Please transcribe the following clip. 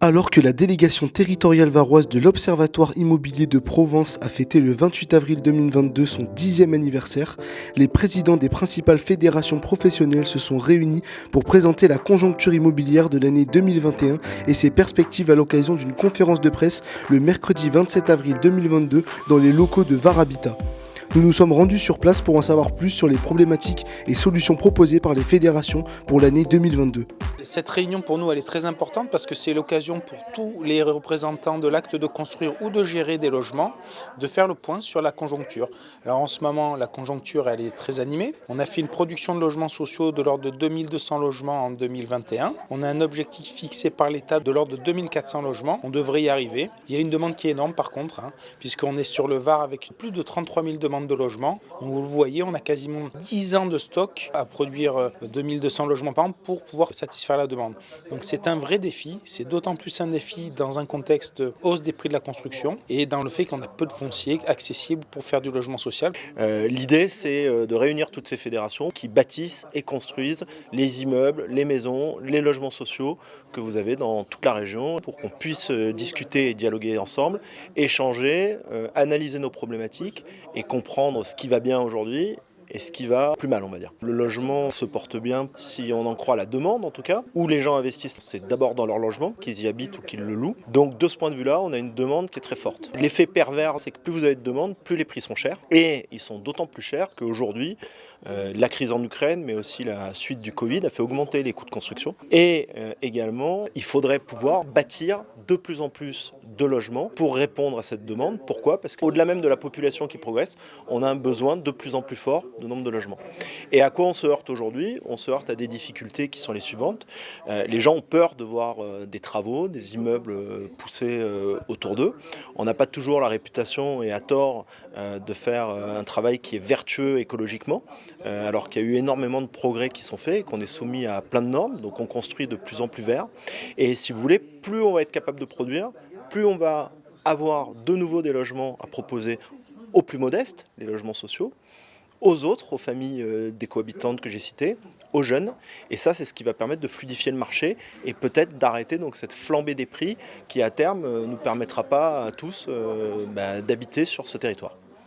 Alors que la délégation territoriale varoise de l'Observatoire immobilier de Provence a fêté le 28 avril 2022 son 10e anniversaire, les présidents des principales fédérations professionnelles se sont réunis pour présenter la conjoncture immobilière de l'année 2021 et ses perspectives à l'occasion d'une conférence de presse le mercredi 27 avril 2022 dans les locaux de VAR Habitat. Nous nous sommes rendus sur place pour en savoir plus sur les problématiques et solutions proposées par les fédérations pour l'année 2022. Cette réunion pour nous elle est très importante parce que c'est l'occasion pour tous les représentants de l'acte de construire ou de gérer des logements de faire le point sur la conjoncture. Alors en ce moment la conjoncture elle est très animée. On a fait une production de logements sociaux de l'ordre de 2200 logements en 2021. On a un objectif fixé par l'État de l'ordre de 2400 logements. On devrait y arriver. Il y a une demande qui est énorme par contre, puisqu'on est sur le Var avec plus de 33 000 demandes de logements. Donc vous le voyez, on a quasiment 10 ans de stock à produire 2200 logements par an pour pouvoir satisfaire la demande. Donc c'est un vrai défi, c'est d'autant plus un défi dans un contexte de hausse des prix de la construction et dans le fait qu'on a peu de foncier accessible pour faire du logement social. L'idée c'est de réunir toutes ces fédérations qui bâtissent et construisent les immeubles, les maisons, les logements sociaux que vous avez dans toute la région pour qu'on puisse discuter et dialoguer ensemble, échanger, analyser nos problématiques et comprendre ce qui va bien aujourd'hui et ce qui va plus mal, on va dire. Le logement se porte bien si on en croit la demande en tout cas, où les gens investissent, c'est d'abord dans leur logement, qu'ils y habitent ou qu'ils le louent. Donc de ce point de vue-là, on a une demande qui est très forte. L'effet pervers, c'est que plus vous avez de demandes, plus les prix sont chers. Et ils sont d'autant plus chers qu'aujourd'hui, la crise en Ukraine, mais aussi la suite du Covid, a fait augmenter les coûts de construction. Et également, il faudrait pouvoir bâtir de plus en plus de logements pour répondre à cette demande. Pourquoi ? Parce qu'au-delà même de la population qui progresse, on a un besoin de plus en plus fort de nombre de logements. Et à quoi on se heurte aujourd'hui ? On se heurte à des difficultés qui sont les suivantes. Les gens ont peur de voir des travaux, des immeubles pousser autour d'eux. On n'a pas toujours la réputation, et à tort, de faire un travail qui est vertueux écologiquement, alors qu'il y a eu énormément de progrès qui sont faits et qu'on est soumis à plein de normes, donc on construit de plus en plus vert. Et si vous voulez, plus on va être capable de produire, plus on va avoir de nouveau des logements à proposer aux plus modestes, les logements sociaux, aux autres, aux familles des cohabitantes que j'ai citées, aux jeunes. Et ça, c'est ce qui va permettre de fluidifier le marché et peut-être d'arrêter donc cette flambée des prix qui, à terme, ne nous permettra pas à tous d'habiter sur ce territoire.